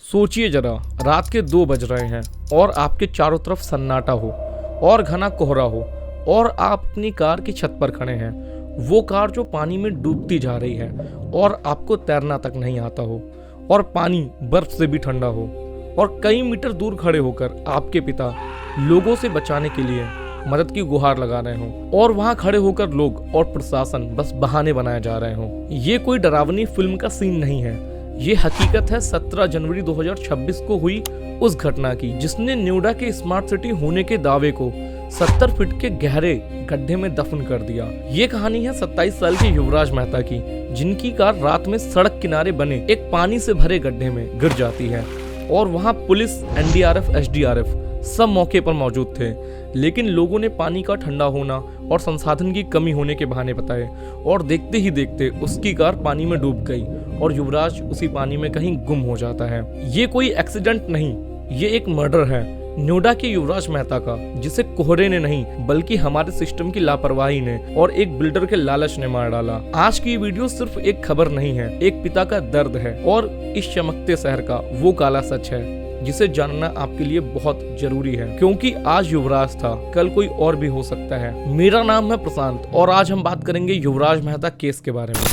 सोचिए जरा, रात के 2 बज रहे हैं और आपके चारों तरफ सन्नाटा हो और घना कोहरा हो और आप अपनी कार की छत पर खड़े हैं। वो कार जो पानी में डूबती जा रही है और आपको तैरना तक नहीं आता हो और पानी बर्फ से भी ठंडा हो और कई मीटर दूर खड़े होकर आपके पिता लोगों से बचाने के लिए मदद की गुहार लगा रहे हों और वहां खड़े होकर लोग और प्रशासन बस बहाने बनाए जा रहे हों। ये कोई डरावनी फिल्म का सीन नहीं है, ये हकीकत है 17 जनवरी 2026 को हुई उस घटना की जिसने नोएडा के स्मार्ट सिटी होने के दावे को 70 फीट के गहरे गड्ढे में दफन कर दिया। ये कहानी है 27 साल के युवराज मेहता की, जिनकी कार रात में सड़क किनारे बने एक पानी से भरे गड्ढे में गिर जाती है और वहां पुलिस, एनडीआरएफ, एसडीआरएफ सब मौके पर मौजूद थे, लेकिन लोगों ने पानी का ठंडा होना और संसाधन की कमी होने के बहाने बताए और देखते ही देखते उसकी कार पानी में डूब गई और युवराज उसी पानी में कहीं गुम हो जाता है। ये कोई एक्सीडेंट नहीं, ये एक मर्डर है नोएडा के युवराज मेहता का, जिसे कोहरे ने नहीं बल्कि हमारे सिस्टम की लापरवाही ने और एक बिल्डर के लालच ने मार डाला। आज की वीडियो सिर्फ एक खबर नहीं है, एक पिता का दर्द है और इस चमकते शहर का वो काला सच है जिसे जानना आपके लिए बहुत जरूरी है, क्योंकि आज युवराज था, कल कोई और भी हो सकता है। मेरा नाम है प्रशांत और आज हम बात करेंगे युवराज मेहता केस के बारे में।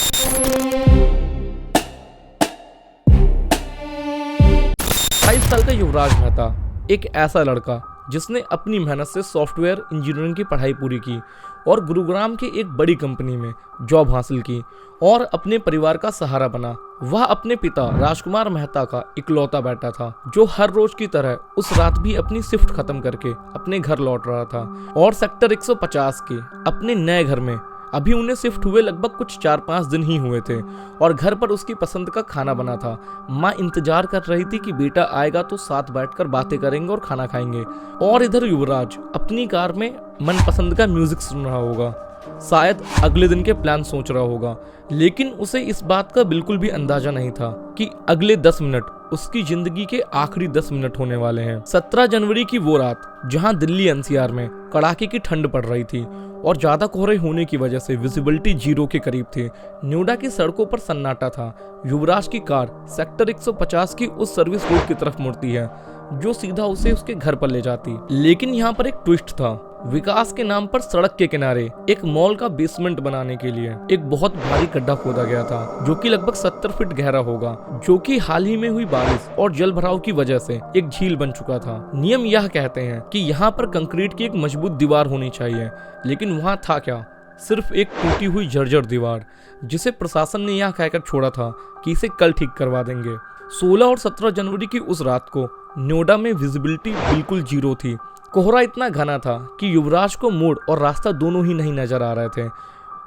22 साल का युवराज मेहता एक ऐसा लड़का जिसने अपनी मेहनत से सॉफ्टवेयर इंजीनियरिंग की पढ़ाई पूरी की और गुरुग्राम की एक बड़ी कंपनी में जॉब हासिल की और अपने परिवार का सहारा बना। वह अपने पिता राजकुमार मेहता का इकलौता बेटा था, जो हर रोज की तरह उस रात भी अपनी शिफ्ट खत्म करके अपने घर लौट रहा था और सेक्टर 150 के अपने नए घर में अभी उन्हें शिफ्ट हुए लगभग कुछ 4-5 दिन ही हुए थे और घर पर उसकी पसंद का खाना बना था। माँ इंतजार कर रही थी कि बेटा आएगा तो साथ बैठकर बातें करेंगे और खाना खाएंगे, और इधर युवराज अपनी कार में मनपसंद का म्यूजिक सुन रहा होगा, शायद अगले दिन के प्लान सोच रहा होगा, लेकिन उसे इस बात का बिल्कुल भी अंदाजा नहीं था कि अगले 10 मिनट उसकी जिंदगी के आखिरी 10 मिनट होने वाले हैं। 17 जनवरी की वो रात जहां दिल्ली एनसीआर में कड़ाके की ठंड पड़ रही थी और ज्यादा कोहरे होने की वजह से विजिबिलिटी 0 के करीब थी। नोएडा की सड़कों पर सन्नाटा था। युवराज की कार सेक्टर 150 की उस सर्विस रोड की तरफ मुड़ती है जो सीधा उसे उसके घर पर ले जाती, लेकिन यहाँ पर एक ट्विस्ट था। विकास के नाम पर सड़क के किनारे एक मॉल का बेसमेंट बनाने के लिए एक बहुत भारी गड्ढा खोदा गया था, जो कि लगभग 70 फीट गहरा होगा, जो कि हाल ही में हुई बारिश और जल भराव की वजह से एक झील बन चुका था। नियम यह कहते हैं कि यहाँ पर कंक्रीट की एक मजबूत दीवार होनी चाहिए, लेकिन वहाँ था क्या? सिर्फ एक टूटी हुई जर्जर दीवार, जिसे प्रशासन ने यह कहकर छोड़ा था कि इसे कल ठीक करवा देंगे। 16 और 17 जनवरी की उस रात को नोएडा में विजिबिलिटी बिल्कुल 0 थी। कोहरा इतना घना था कि युवराज को मोड़ और रास्ता दोनों ही नहीं नजर आ रहे थे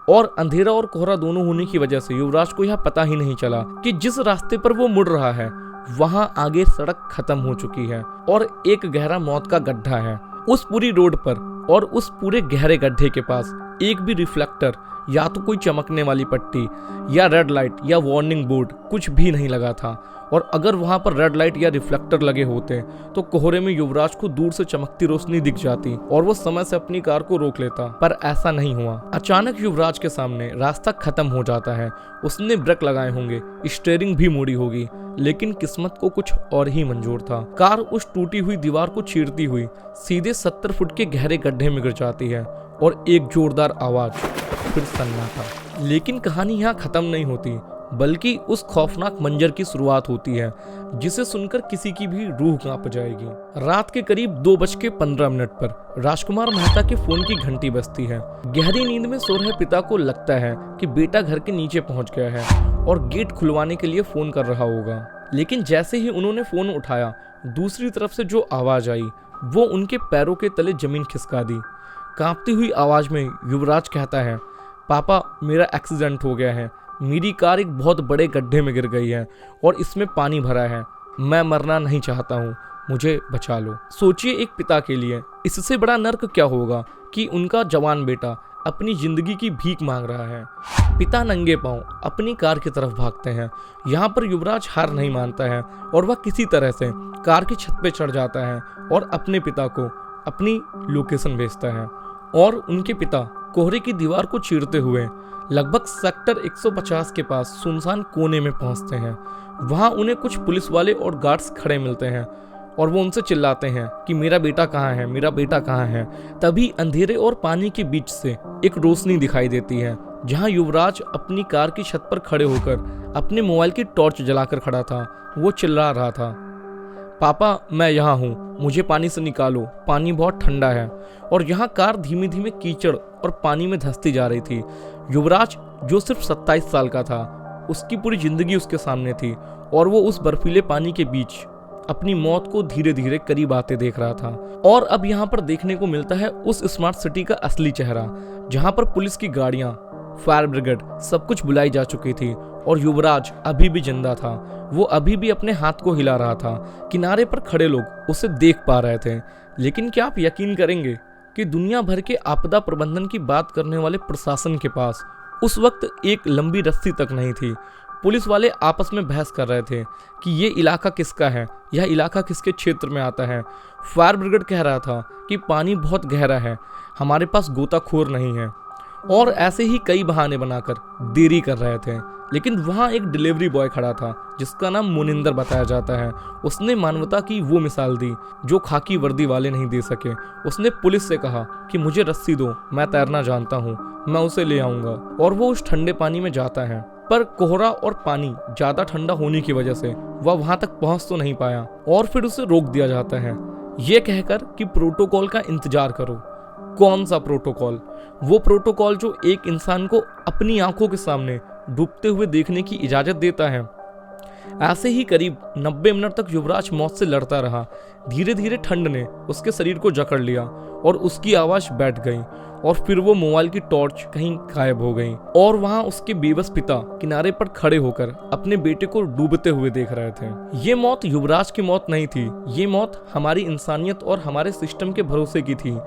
और अंधेरा और कोहरा दोनों होने की वजह से युवराज को यह पता ही नहीं चला कि जिस रास्ते पर वो मुड़ रहा है वहां आगे सड़क खत्म हो चुकी है और एक गहरा मौत का गड्ढा है। उस पूरी रोड पर और उस पूरे गहरे गड्ढे के पास एक भी रिफ्लेक्टर या तो कोई चमकने वाली पट्टी या रेड लाइट या वार्निंग बोर्ड कुछ भी नहीं लगा था, और अगर वहां पर रेड लाइट या रिफ्लेक्टर लगे होते तो कोहरे में युवराज को दूर से चमकती रोशनी दिख जाती और वो समय से अपनी कार को रोक लेता, पर ऐसा नहीं हुआ। अचानक युवराज के सामने रास्ता खत्म हो जाता है। उसने ब्रेक लगाए होंगे, स्टीयरिंग भी मोड़ी होगी, लेकिन किस्मत को कुछ और ही मंजूर था। कार उस टूटी हुई दीवार को चीरती हुई सीधे 70 फुट के गहरे गड्ढे में गिर जाती है और एक जोरदार आवाज, फिर सन्नाटा। लेकिन कहानी यहाँ खत्म नहीं होती, बल्कि उस खौफनाक मंजर की शुरुआत होती है जिसे सुनकर किसी की भी रूह कांप जाएगी। रात के करीब 2:15 पर राजकुमार मेहता के फोन की घंटी बजती है। गहरी नींद में सो रहे पिता को लगता है कि बेटा घर के नीचे पहुंच गया है और गेट खुलवाने के लिए फोन कर रहा होगा, लेकिन जैसे ही उन्होंने फोन उठाया, दूसरी तरफ से जो आवाज आई वो उनके पैरों के तले जमीन खिसका दी। कांपती हुई आवाज में युवराज कहता है, पापा मेरा एक्सीडेंट हो गया है, मेरी कार एक बहुत बड़े गड्ढे में गिर गई है और इसमें पानी भरा है, मैं मरना नहीं चाहता हूँ, मुझे बचा लो। सोचिए एक पिता के लिए इससे बड़ा नर्क क्या होगा कि उनका जवान बेटा अपनी जिंदगी की भीख मांग रहा है। पिता नंगे पांव अपनी कार की तरफ भागते हैं। यहाँ पर युवराज हार नहीं मानता है और वह किसी तरह से कार की छत पे चढ़ जाता है और अपने पिता को अपनी लोकेशन भेजता है और उनके पिता कोहरे की दीवार को चीरते हुए लगभग सेक्टर 150 के पास सुनसान कोने में पहुंचते हैं। वहां उन्हें कुछ पुलिस वाले और गार्ड्स खड़े मिलते हैं और वो उनसे चिल्लाते हैं कि मेरा बेटा कहाँ है, मेरा बेटा कहाँ है। तभी अंधेरे और पानी के बीच से एक रोशनी दिखाई देती है, जहां युवराज अपनी कार की छत पर खड़े होकर अपने मोबाइल की टॉर्च जलाकर खड़ा था। वो चिल्ला रहा था, पापा मैं यहाँ हूँ, मुझे पानी से निकालो, पानी बहुत ठंडा है। और यहाँ कार धीमे धीमे कीचड़ और पानी में धंसती जा रही थी। युवराज जो सिर्फ 27 साल का था, उसकी पूरी जिंदगी उसके सामने थी और वो उस बर्फीले पानी के बीच अपनी मौत को धीरे धीरे करीब आते देख रहा था। और अब यहाँ पर देखने को मिलता है उस स्मार्ट सिटी का असली चेहरा, जहाँ पर पुलिस की गाड़ियाँ, फायर ब्रिगेड सब कुछ बुलाई जा चुकी थी और युवराज अभी भी जिंदा था। वो अभी भी अपने हाथ को हिला रहा था। किनारे पर खड़े लोग उसे देख पा रहे थे। लेकिन क्या आप यकीन करेंगे कि दुनिया भर के आपदा प्रबंधन की बात करने वाले प्रशासन के पास उस वक्त एक लंबी रस्सी तक नहीं थी। पुलिस वाले आपस में बहस कर रहे थे कि ये इलाका किसका है, यह इलाका किसके क्षेत्र में आता है। फायर ब्रिगेड कह रहा था कि पानी बहुत गहरा है, हमारे पास गोताखोर नहीं है। और ऐसे ही कई बहाने बनाकर देरी कर रहे थे। लेकिन वहाँ एक डिलीवरी बॉय खड़ा था जिसका नाम मोनिंदर बताया जाता है। उसने मानवता की वो मिसाल दी जो खाकी वर्दी वाले नहीं दे सके। उसने पुलिस से कहा कि मुझे रस्सी दो, मैं तैरना जानता हूँ, मैं उसे ले आऊंगा। और वो उस ठंडे पानी में जाता है, पर कोहरा और पानी ज्यादा ठंडा होने की वजह से वह वहां तक पहुंच तो नहीं पाया और फिर उसे रोक दिया जाता है, ये कहकर कि प्रोटोकॉल का इंतजार करो। कौन सा प्रोटोकॉल? वो प्रोटोकॉल जो एक इंसान को अपनी आंखों के सामने डूबते हुए देखने की इजाजत देता है। ऐसे ही करीब 90 मिनट तक युवराज मौत से लड़ता रहा। धीरे धीरे ठंड ने उसके शरीर को जकड़ लिया और उसकी आवाज बैठ गई और फिर वो मोबाइल की टॉर्च कहीं गायब हो गई। और वहां उसके बेबस पिता किनारे पर खड़े होकर अपने बेटे को डूबते हुए देख रहे थे। ये मौत युवराज की मौत नहीं थी, ये मौत हमारी इंसानियत और हमारे सिस्टम के भरोसे की थी।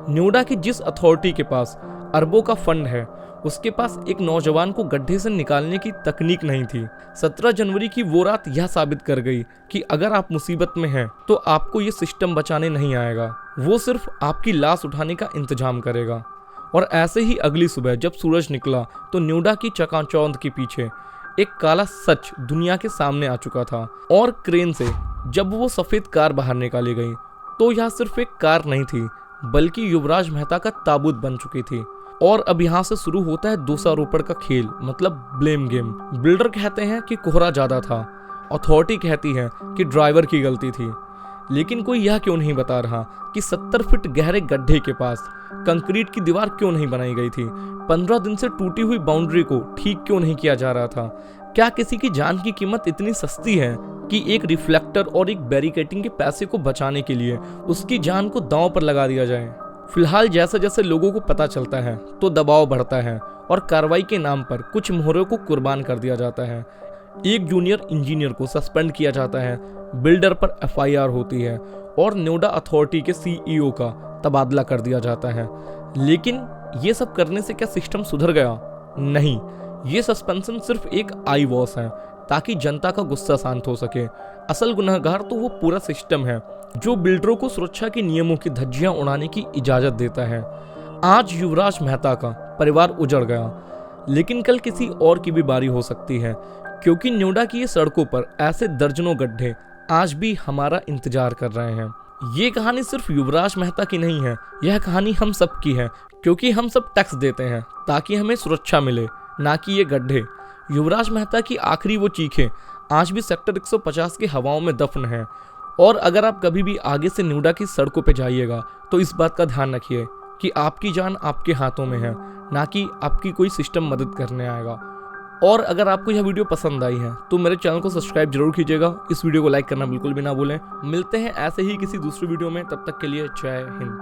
नोएडा की जिस अथॉरिटी के पास अरबों का फंड है, उसके पास एक नौजवान को गड्ढे से निकालने की तकनीक नहीं थी। 17 जनवरी की वो रात यह साबित कर गई कि अगर आप मुसीबत में हैं तो आपको ये सिस्टम बचाने नहीं आएगा, वो सिर्फ आपकी लाश उठाने का इंतजाम करेगा। और ऐसे ही अगली सुबह जब सूरज निकला तो नोएडा की चकाचौंध के पीछे एक काला सच दुनिया के सामने आ चुका था। और क्रेन से जब वो सफेद कार बाहर निकाली गई तो यह सिर्फ एक कार नहीं थी, बल्कि युवराज मेहता का ताबूत बन चुकी थी। और अब यहाँ से शुरू होता है दोषारोपण का खेल, मतलब ब्लेम गेम। बिल्डर कहते हैं कि कोहरा ज्यादा था, अथॉरिटी कहती है कि ड्राइवर की गलती थी। लेकिन कोई यह क्यों नहीं बता रहा कि 70 फीट गहरे गड्ढे के पास कंक्रीट की दीवार क्यों नहीं बनाई गई थी? 15 दिन से टूटी हुई बाउंड्री को ठीक क्यों नहीं किया जा रहा था? क्या किसी की जान की कीमत इतनी सस्ती है कि एक रिफ्लेक्टर और एक बैरिकेडिंग के पैसे को बचाने के लिए उसकी जान को दांव पर लगा दिया जाए? फिलहाल जैसे जैसे लोगों को पता चलता है तो दबाव बढ़ता है और कार्रवाई के नाम पर कुछ मोहरों को कुर्बान कर दिया जाता है। एक जूनियर इंजीनियर को सस्पेंड किया जाता है, बिल्डर पर एफआईआर होती है और नोएडा अथॉरिटी के सीईओ का तबादला कर दिया जाता है। लेकिन ये सब करने से क्या सिस्टम सुधर गया? नहीं, ये सस्पेंशन सिर्फ एक आई वॉश है ताकि जनता का गुस्सा शांत हो सके। असल गुनहगार तो वो पूरा सिस्टम है जो बिल्डरों को सुरक्षा के नियमों की धज्जियां उड़ाने की इजाजत देता है। आज युवराज मेहता का परिवार उजड़ गया, लेकिन कल किसी और की भी बारी हो सकती है, क्योंकि नोएडा की ये सड़कों पर ऐसे दर्जनों गड्ढे आज भी हमारा इंतजार कर रहे हैं। ये कहानी सिर्फ युवराज मेहता की नहीं है, यह कहानी हम सब की है, क्योंकि हम सब टैक्स देते हैं ताकि हमें सुरक्षा मिले, ना कि ये गड्ढे। युवराज मेहता की आखिरी वो चीखें आज भी सेक्टर 150 की हवाओं में दफन है। और अगर आप कभी भी आगे से नोएडा की सड़कों पे जाइएगा तो इस बात का ध्यान रखिए कि आपकी जान आपके हाथों में है, ना कि आपकी कोई सिस्टम मदद करने आएगा। और अगर आपको यह वीडियो पसंद आई है तो मेरे चैनल को सब्सक्राइब जरूर कीजिएगा, इस वीडियो को लाइक करना बिल्कुल भी ना भूलें। मिलते हैं ऐसे ही किसी दूसरी वीडियो में, तब तक के लिए जय हिंद।